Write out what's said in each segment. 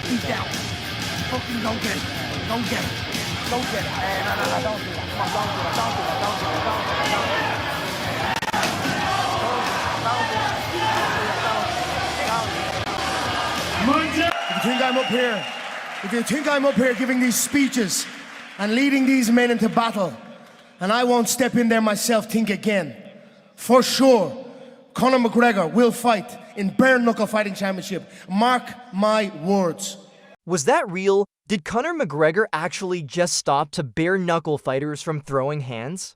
He's down. Fucking go get it. Go get it. Go get it. Hey, no, don't do that. Come on, don't do that. Don't do that. Don't do that. Don't do that. Don't do that. If you think I'm up here giving these speeches and leading these men into battle, and I won't step in there myself, think again. For sure, Conor McGregor will fight in bare knuckle fighting championship. Mark my words. Was that real? Did Conor McGregor actually just stop to bare knuckle fighters from throwing hands?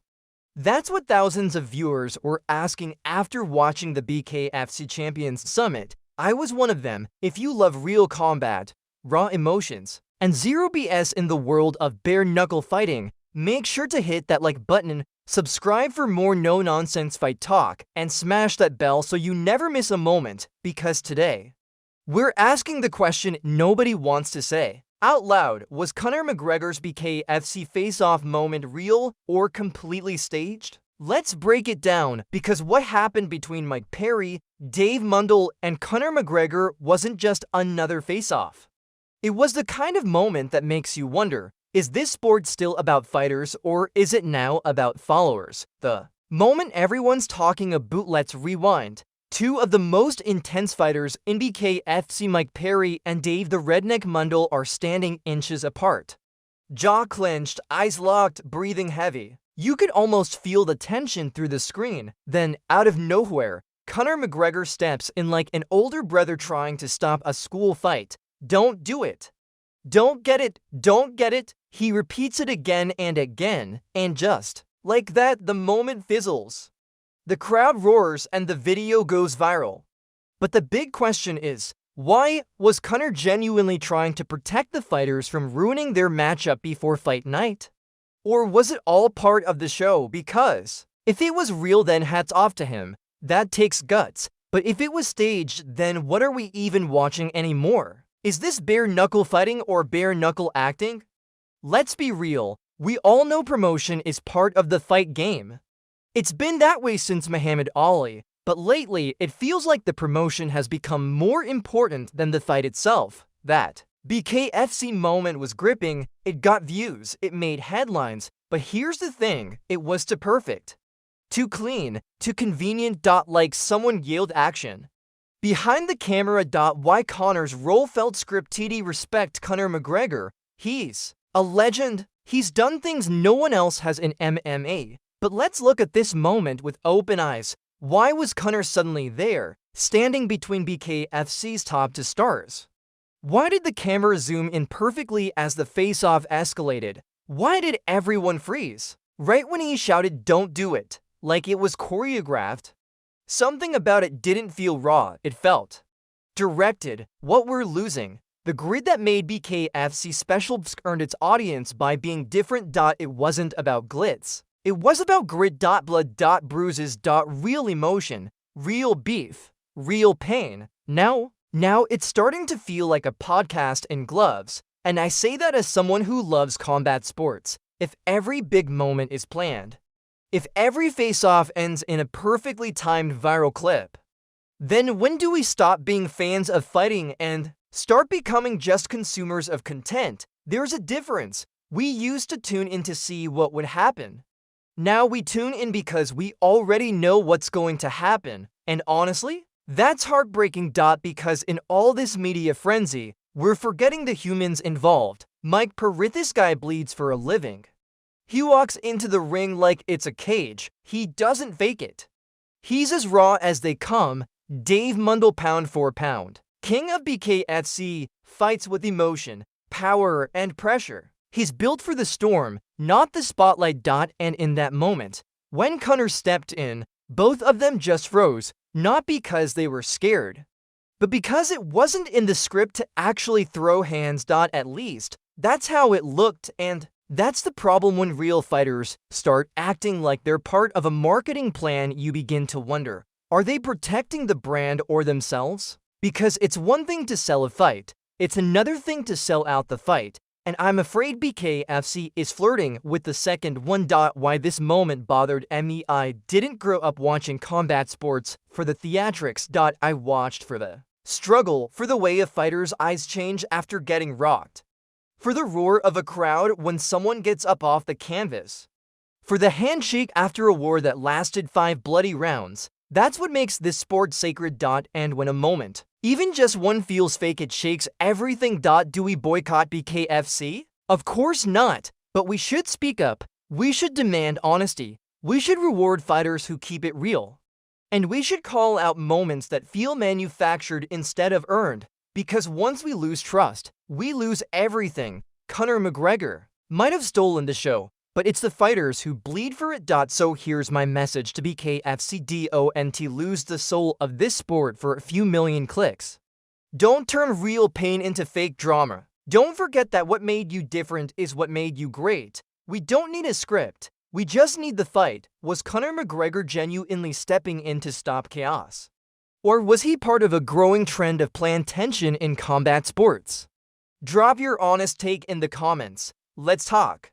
That's what thousands of viewers were asking after watching the BKFC Champions Summit. I was one of them. If you love real combat, raw emotions, and zero BS in the world of bare knuckle fighting, make sure to hit that like button, subscribe for more no-nonsense fight talk, and smash that bell so you never miss a moment, because today, we're asking the question nobody wants to say out loud. Was Conor McGregor's BKFC face-off moment real or completely staged? Let's break it down, because what happened between Mike Perry, Dave Mundell, and Conor McGregor wasn't just another face-off. It was the kind of moment that makes you wonder, is this sport still about fighters or is it now about followers? The moment everyone's talking about. Let's rewind. Two of the most intense fighters in BKFC, Mike Perry and Dave the Redneck Mundell, are standing inches apart. Jaw clenched, eyes locked, breathing heavy. You could almost feel the tension through the screen. Then, out of nowhere, Conor McGregor steps in like an older brother trying to stop a school fight. Don't do it. Don't get it. Don't get it. He repeats it again and again, and just like that, the moment fizzles. The crowd roars and the video goes viral. But the big question is, why was Conor genuinely trying to protect the fighters from ruining their matchup before fight night? Or was it all part of the show? Because if it was real, then hats off to him. That takes guts. But if it was staged, then what are we even watching anymore? Is this bare knuckle fighting or bare knuckle acting? Let's be real. We all know promotion is part of the fight game. It's been that way since Muhammad Ali, but lately it feels like the promotion has become more important than the fight itself. That BKFC moment was gripping, it got views, it made headlines, but here's the thing, it was too perfect. Too clean, too convenient. Like someone yelled action behind the camera. Why Conor's role felt scripted. Respect Conor McGregor. He's a legend. He's done things no one else has in MMA. But let's look at this moment with open eyes. Why was Conor suddenly there, standing between BKFC's top two stars? Why did the camera zoom in perfectly as the face-off escalated? Why did everyone freeze right when he shouted, "Don't do it," like it was choreographed? Something about it didn't feel raw, it felt directed. What we're losing, the grid that made BKFC special, earned its audience by being different. It wasn't about glitz. It was about grit. Blood. Bruises. Real emotion. Real beef. Real pain. Now it's starting to feel like a podcast in gloves. And I say that as someone who loves combat sports. If every big moment is planned, if every face-off ends in a perfectly timed viral clip, then when do we stop being fans of fighting and start becoming just consumers of content? There's a difference. We used to tune in to see what would happen. Now we tune in because we already know what's going to happen. And honestly, that's heartbreaking. Because in all this media frenzy, we're forgetting the humans involved. Mike Perry, this guy bleeds for a living. He walks into the ring like it's a cage. He doesn't fake it. He's as raw as they come. Dave Mundell, pound for pound, king of BKFC, fights with emotion, power, and pressure. He's built for the storm, not the spotlight. And in that moment, when Conor stepped in, both of them just froze, not because they were scared, but because it wasn't in the script to actually throw hands. At least, that's how it looked, and that's the problem when real fighters start acting like they're part of a marketing plan. You begin to wonder, are they protecting the brand or themselves? Because it's one thing to sell a fight, it's another thing to sell out the fight. And I'm afraid BKFC is flirting with the second one. Why this moment bothered me? I didn't grow up watching combat sports for the theatrics. I watched for the Struggle for the way a fighter's eyes change after getting rocked. For the roar of a crowd when someone gets up off the canvas. For the handshake after a war that lasted 5 bloody rounds. That's what makes this sport sacred. And when a moment, even just one feels fake, it shakes everything. Do we boycott BKFC? Of course not, but we should speak up. We should demand honesty. We should reward fighters who keep it real. And we should call out moments that feel manufactured instead of earned. Because once we lose trust, we lose everything. Conor McGregor might have stolen the show, but it's the fighters who bleed for it. So here's my message to BKFC: don't lose the soul of this sport for a few million clicks. Don't turn real pain into fake drama. Don't forget that what made you different is what made you great. We don't need a script. We just need the fight. Was Conor McGregor genuinely stepping in to stop chaos? Or was he part of a growing trend of planned tension in combat sports? Drop your honest take in the comments. Let's talk.